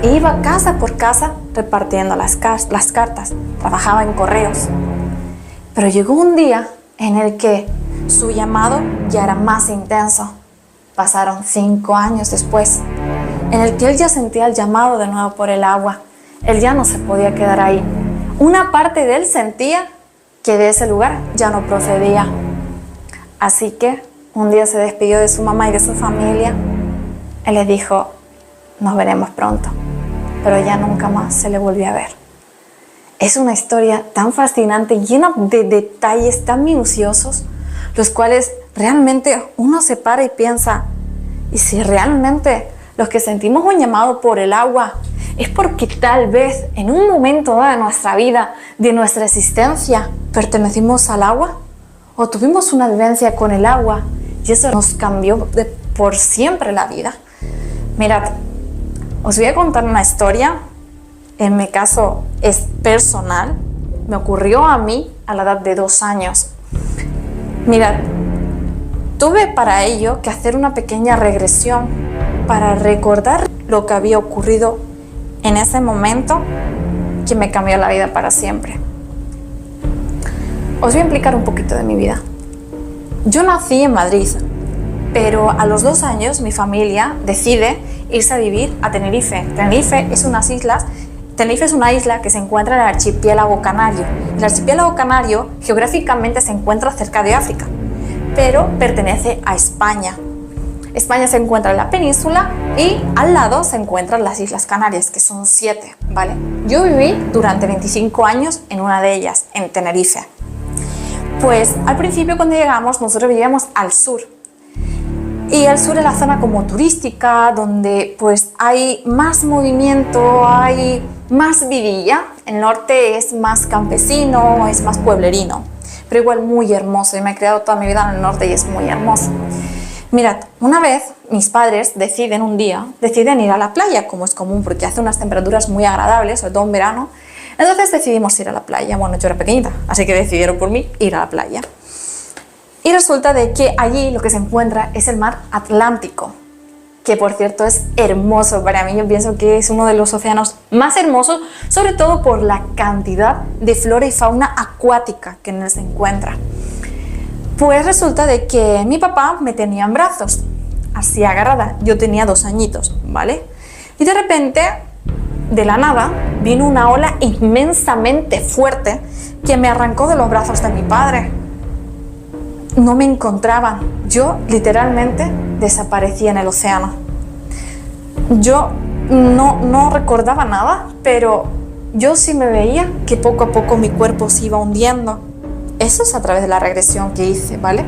E iba casa por casa repartiendo las cartas, trabajaba en correos. Pero llegó un día en el que su llamado ya era más intenso. Pasaron 5 años después, en el que él ya sentía el llamado de nuevo por el agua. Él ya no se podía quedar ahí. Una parte de él sentía que de ese lugar ya no procedía. Así que un día se despidió de su mamá y de su familia. Él le dijo, nos veremos pronto. Pero ya nunca más se le volvió a ver. Es una historia tan fascinante, llena de detalles tan minuciosos, los cuales realmente uno se para y piensa, ¿y si realmente los que sentimos un llamado por el agua es porque tal vez en un momento de nuestra vida, de nuestra existencia, pertenecimos al agua? ¿O tuvimos una vivencia con el agua y eso nos cambió por siempre la vida? Mirad, os voy a contar una historia. En mi caso es personal. Me ocurrió a mí a la edad de 2 años. Mirad, tuve para ello que hacer una pequeña regresión para recordar lo que había ocurrido en ese momento que me cambió la vida para siempre. Os voy a explicar un poquito de mi vida. Yo nací en Madrid, pero a los 2 años mi familia decide irse a vivir a Tenerife. Tenerife es una isla que se encuentra en el archipiélago canario. El archipiélago canario geográficamente se encuentra cerca de África, pero pertenece a España. España se encuentra en la península y al lado se encuentran las Islas Canarias, que son 7, ¿vale? Yo viví durante 25 años en una de ellas, en Tenerife. Pues al principio cuando llegamos nosotros vivíamos al sur. Y al sur es la zona como turística, donde pues hay más movimiento, hay más vidilla. El norte es más campesino, es más pueblerino, pero igual muy hermoso. Yo me he criado toda mi vida en el norte y es muy hermoso. Mirad, una vez mis padres deciden ir a la playa, como es común, porque hace unas temperaturas muy agradables, sobre todo en verano. Entonces decidimos ir a la playa. Bueno, yo era pequeñita, así que decidieron por mí ir a la playa. Y resulta de que allí lo que se encuentra es el mar Atlántico, que por cierto es hermoso para mí. Yo pienso que es uno de los océanos más hermosos, sobre todo por la cantidad de flora y fauna acuática que en él se encuentra. Pues resulta de que mi papá me tenía en brazos, así agarrada. Yo tenía 2 añitos, ¿vale? Y de repente, de la nada, vino una ola inmensamente fuerte que me arrancó de los brazos de mi padre. No me encontraban. Yo literalmente desaparecí en el océano. Yo no recordaba nada, pero yo sí me veía que poco a poco mi cuerpo se iba hundiendo. Eso es a través de la regresión que hice, ¿vale?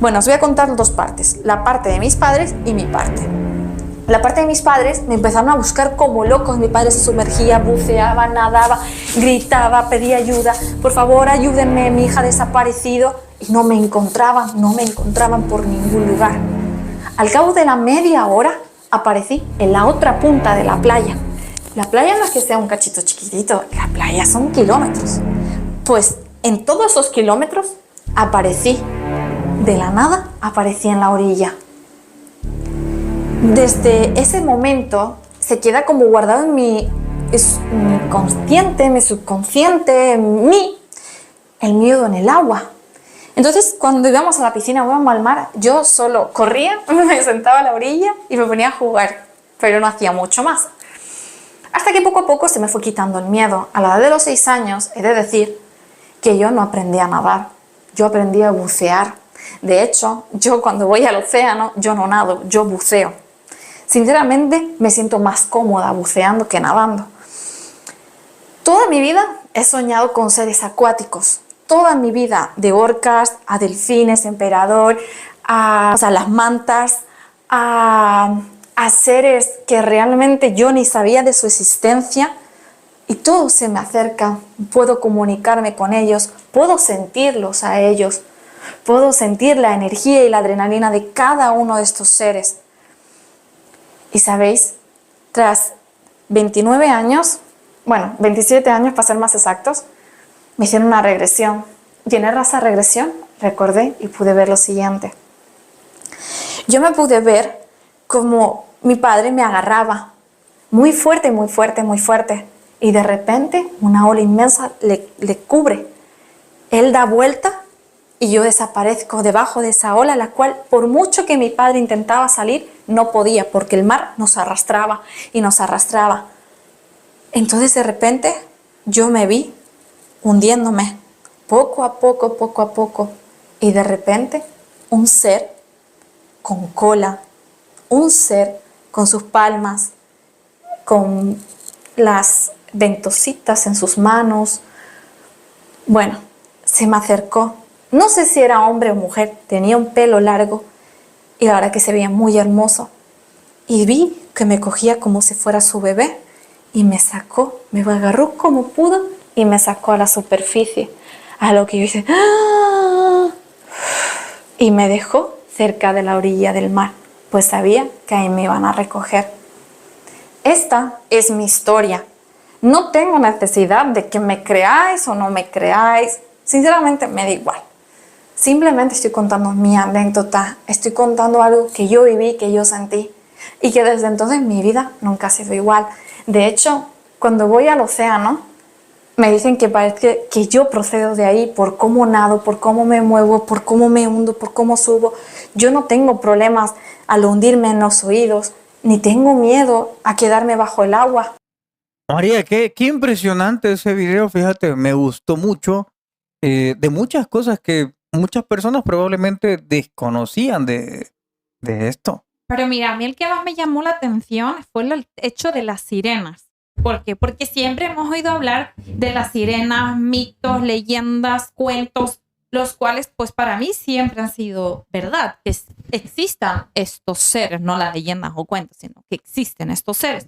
Bueno, os voy a contar 2 partes. La parte de mis padres y mi parte. La parte de mis padres me empezaron a buscar como locos. Mi padre se sumergía, buceaba, nadaba, gritaba, pedía ayuda. Por favor, ayúdenme, mi hija ha desaparecido. Y no me encontraban por ningún lugar. Al cabo de la media hora, aparecí en la otra punta de la playa. La playa no es que sea un cachito chiquitito, la playa son kilómetros. Pues en todos esos kilómetros aparecí. De la nada aparecí en la orilla. Desde ese momento se queda como guardado en mi consciente, mi subconsciente, en mí, el miedo en el agua. Entonces, cuando íbamos a la piscina o íbamos al mar, yo solo corría, me sentaba a la orilla y me ponía a jugar, pero no hacía mucho más. Hasta que poco a poco se me fue quitando el miedo. A la edad de los 6 años, he de decir que yo no aprendí a nadar, yo aprendí a bucear. De hecho, yo cuando voy al océano, yo no nado, yo buceo. Sinceramente, me siento más cómoda buceando que nadando. Toda mi vida he soñado con seres acuáticos. Toda mi vida, de orcas a delfines, emperador, a las mantas, a seres que realmente yo ni sabía de su existencia. Y todo se me acerca, puedo comunicarme con ellos, puedo sentirlos a ellos, puedo sentir la energía y la adrenalina de cada uno de estos seres. Y sabéis, tras 29 años, 27 años para ser más exactos, me hicieron una regresión. Y en esa regresión recordé y pude ver lo siguiente. Yo me pude ver como mi padre me agarraba, muy fuerte, muy fuerte, muy fuerte. Y de repente una ola inmensa le cubre. Él da vuelta y yo desaparezco debajo de esa ola, la cual por mucho que mi padre intentaba salir, no podía, porque el mar nos arrastraba y nos arrastraba. Entonces de repente yo me vi hundiéndome, poco a poco, y de repente un ser con cola, un ser con sus palmas, con las ventositas en sus manos. Bueno, se me acercó. No sé si era hombre o mujer, tenía un pelo largo y la verdad que se veía muy hermoso. Y vi que me cogía como si fuera su bebé y me sacó, me agarró como pudo y me sacó a la superficie. A lo que yo hice ¡ah! Y me dejó cerca de la orilla del mar, pues sabía que ahí me iban a recoger. Esta es mi historia. No tengo necesidad de que me creáis o no me creáis. Sinceramente me da igual. Simplemente estoy contando mi anécdota. Estoy contando algo que yo viví, que yo sentí. Y que desde entonces mi vida nunca ha sido igual. De hecho, cuando voy al océano, me dicen que parece que yo procedo de ahí por cómo nado, por cómo me muevo, por cómo me hundo, por cómo subo. Yo no tengo problemas al hundirme en los oídos, ni tengo miedo a quedarme bajo el agua. María, qué impresionante ese video, fíjate, me gustó mucho, de muchas cosas que muchas personas probablemente desconocían de esto. Pero mira, a mí el que más me llamó la atención fue el hecho de las sirenas. ¿Por qué? Porque siempre hemos oído hablar de las sirenas, mitos, leyendas, cuentos, los cuales pues para mí siempre han sido verdad, que existan estos seres, no las leyendas o cuentos, sino que existen estos seres.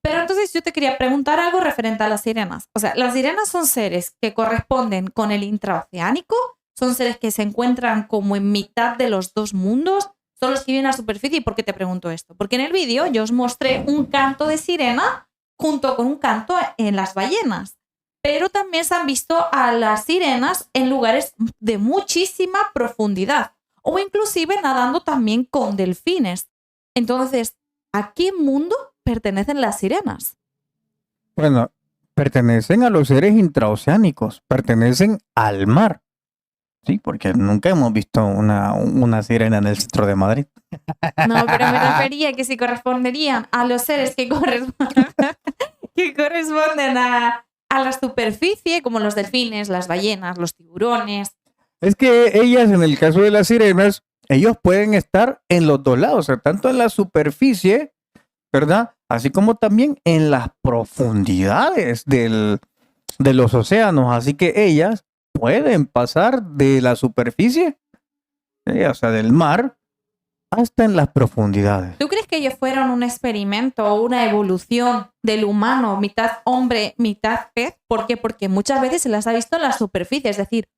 Pero entonces yo te quería preguntar algo referente a las sirenas. O sea, ¿las sirenas son seres que corresponden con el intraoceánico son seres que se encuentran como en mitad de los dos mundos, son los que viven a la superficie. ¿Y por qué te pregunto esto? Porque en el vídeo yo os mostré un canto de sirena junto con un canto en las ballenas, pero también se han visto a las sirenas en lugares de muchísima profundidad o inclusive nadando también con delfines. Entonces, ¿a qué mundo pertenecen las sirenas? Bueno, pertenecen a los seres intraoceánicos, pertenecen al mar. Sí, porque nunca hemos visto una sirena en el centro de Madrid. No, pero me refería que si corresponderían a los seres que corresponden a la superficie, como los delfines, las ballenas, los tiburones. Es que ellas, en el caso de las sirenas, ellos pueden estar en los dos lados, o sea, tanto en la superficie, ¿verdad? Así como también en las profundidades de los océanos. Así que ellas pueden pasar de la superficie, o sea, del mar, hasta en las profundidades. ¿Tú crees que ellos fueron un experimento o una evolución del humano, mitad hombre, mitad pez? ¿Por qué? Porque muchas veces se las ha visto en la superficie, es decir,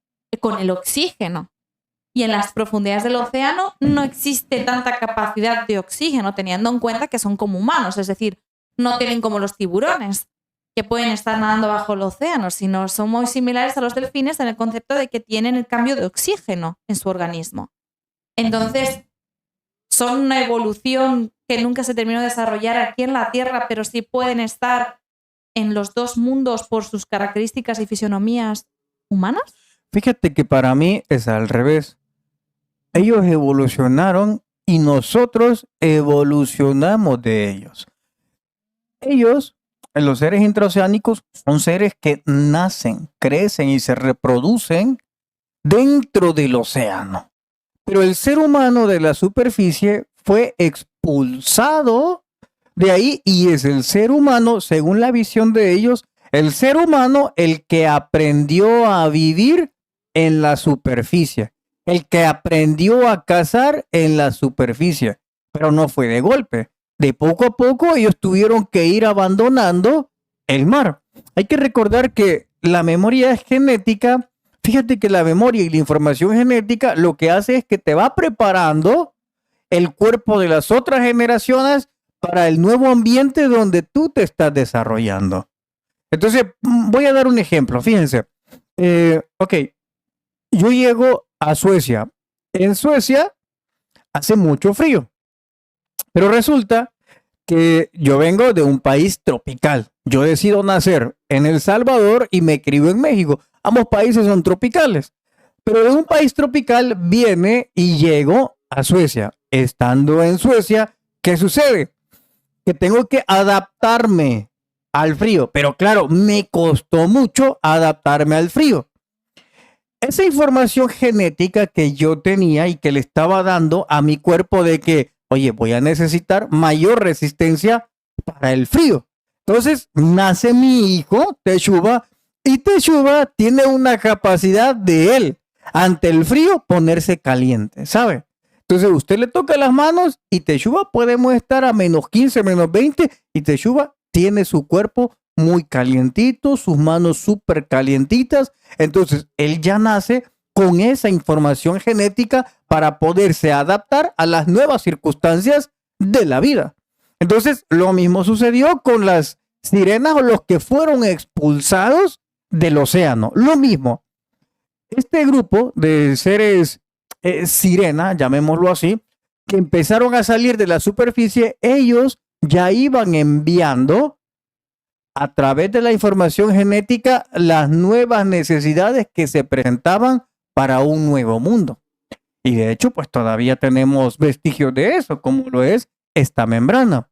con el oxígeno. Y en las profundidades del océano no existe tanta capacidad de oxígeno, teniendo en cuenta que son como humanos, es decir, no tienen como los tiburones, que pueden estar nadando bajo el océano, sino son muy similares a los delfines en el concepto de que tienen el cambio de oxígeno en su organismo. Entonces, son una evolución que nunca se terminó de desarrollar aquí en la Tierra, pero sí pueden estar en los dos mundos por sus características y fisionomías humanas. Fíjate que para mí es al revés. Ellos evolucionaron y nosotros evolucionamos de ellos. Ellos, los seres intraoceánicos, son seres que nacen, crecen y se reproducen dentro del océano. Pero el ser humano de la superficie fue expulsado de ahí y es el ser humano, según la visión de ellos, el ser humano el que aprendió a vivir en la superficie, el que aprendió a cazar en la superficie, pero no fue de golpe. De poco a poco ellos tuvieron que ir abandonando el mar. Hay que recordar que la memoria es genética. Fíjate que la memoria y la información genética lo que hace es que te va preparando el cuerpo de las otras generaciones para el nuevo ambiente donde tú te estás desarrollando. Entonces, voy a dar un ejemplo. Fíjense. Ok, yo llego a Suecia. En Suecia hace mucho frío. Pero resulta que yo vengo de un país tropical. Yo decido nacer en El Salvador y me crio en México. Ambos países son tropicales. Pero de un país tropical viene y llego a Suecia. Estando en Suecia, ¿qué sucede? Que tengo que adaptarme al frío. Pero claro, me costó mucho adaptarme al frío. Esa información genética que yo tenía y que le estaba dando a mi cuerpo de que, oye, voy a necesitar mayor resistencia para el frío. Entonces nace mi hijo, Teshuva, y Teshuva tiene una capacidad de él, ante el frío, ponerse caliente, ¿sabe? Entonces usted le toca las manos y Teshuva podemos estar a menos 15, menos 20 y Teshuva tiene su cuerpo muy calientito, sus manos súper calientitas. Entonces él ya nace con esa información genética para poderse adaptar a las nuevas circunstancias de la vida. Entonces lo mismo sucedió con las sirenas o los que fueron expulsados del océano. Lo mismo. Este grupo de seres sirena, llamémoslo así, que empezaron a salir de la superficie, ellos ya iban enviando a través de la información genética las nuevas necesidades que se presentaban para un nuevo mundo. Y de hecho, pues todavía tenemos vestigios de eso, como lo es esta membrana.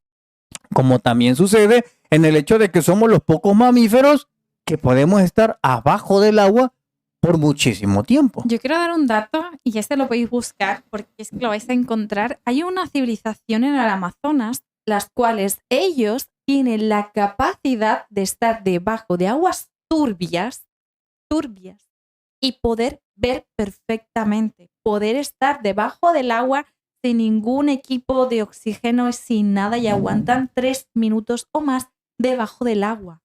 Como también sucede en el hecho de que somos los pocos mamíferos que podemos estar abajo del agua por muchísimo tiempo. Yo quiero dar un dato, y este lo podéis buscar porque es que lo vais a encontrar. Hay una civilización en el Amazonas, las cuales ellos tienen la capacidad de estar debajo de aguas turbias, y poder ver perfectamente, poder estar debajo del agua sin ningún equipo de oxígeno, sin nada, y aguantan 3 minutos o más debajo del agua.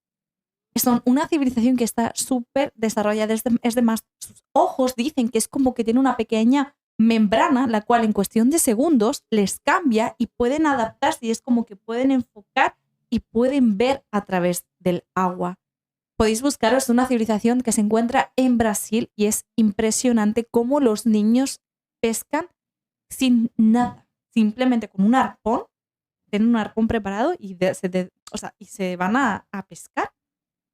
son una civilización que está súper desarrollada. Es de más, sus ojos dicen que es como que tiene una pequeña membrana, la cual en cuestión de segundos les cambia y pueden adaptarse y es como que pueden enfocar y pueden ver a través del agua. Podéis buscaros una civilización que se encuentra en Brasil y es impresionante cómo los niños pescan sin nada, simplemente con un arpón, tienen un arpón preparado y se van a pescar.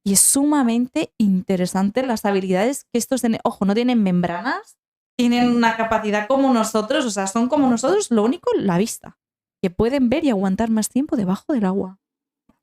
Y es sumamente interesante las habilidades que estos tienen. Ojo, no tienen membranas, tienen una capacidad como nosotros, o sea, son como nosotros, lo único, la vista, que pueden ver y aguantar más tiempo debajo del agua.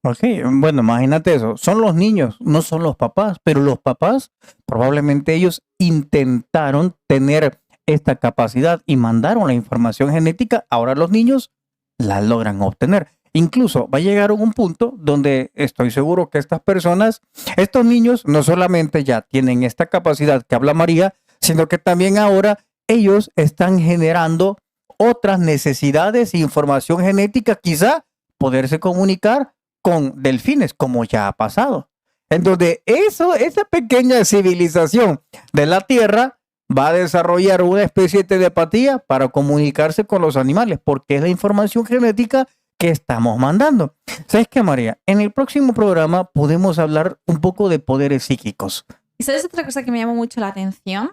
Ok, bueno, imagínate eso. Son los niños, no son los papás, pero los papás, probablemente ellos intentaron tener esta capacidad y mandaron la información genética. Ahora los niños la logran obtener. Incluso va a llegar un punto donde estoy seguro que estas personas, estos niños, no solamente ya tienen esta capacidad que habla María, sino que también ahora ellos están generando otras necesidades e información genética, quizá poderse comunicar con delfines, como ya ha pasado. Entonces, esa pequeña civilización de la Tierra va a desarrollar una especie de telepatía para comunicarse con los animales, porque es la información genética que estamos mandando. ¿Sabes qué, María? En el próximo programa podemos hablar un poco de poderes psíquicos. ¿Y sabes otra cosa que me llamó mucho la atención?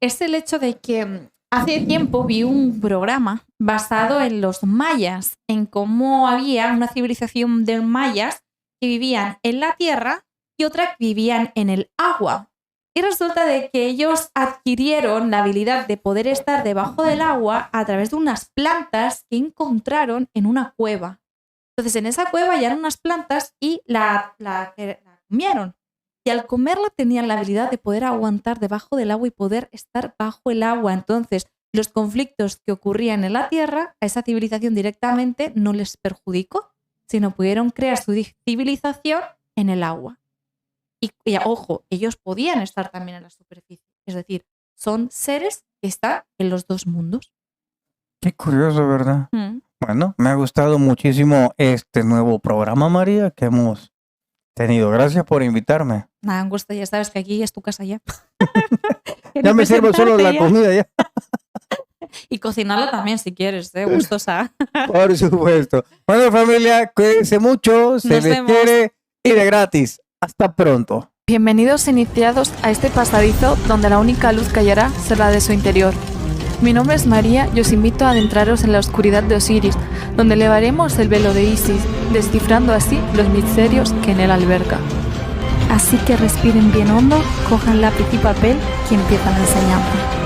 Es el hecho de que hace tiempo vi un programa basado en los mayas, en cómo había una civilización de mayas que vivían en la tierra y otra que vivían en el agua. Y resulta de que ellos adquirieron la habilidad de poder estar debajo del agua a través de unas plantas que encontraron en una cueva. Entonces en esa cueva hallaron unas plantas y la comieron. Y al comerla tenían la habilidad de poder aguantar debajo del agua y poder estar bajo el agua. Entonces los conflictos que ocurrían en la tierra, a esa civilización directamente no les perjudicó, sino pudieron crear su civilización en el agua. Y ojo, ellos podían estar también en la superficie. Es decir, son seres que están en los dos mundos. Qué curioso, ¿verdad? Bueno, me ha gustado muchísimo este nuevo programa, María, que hemos tenido. Gracias por invitarme. Nada, un gusto. Ya sabes que aquí es tu casa ya. Ya me sirvo solo la comida ya. Y cocinarla también si quieres, gustosa. Por supuesto. Bueno, familia, cuídense mucho, se les quiere y de gratis. Hasta pronto. Bienvenidos iniciados a este pasadizo donde la única luz que hallará será de su interior. Mi nombre es María y os invito a adentraros en la oscuridad de Osiris, donde elevaremos el velo de Isis, descifrando así los misterios que en él alberga. Así que respiren bien hondo, cojan lápiz y papel que empiezan a enseñarnos.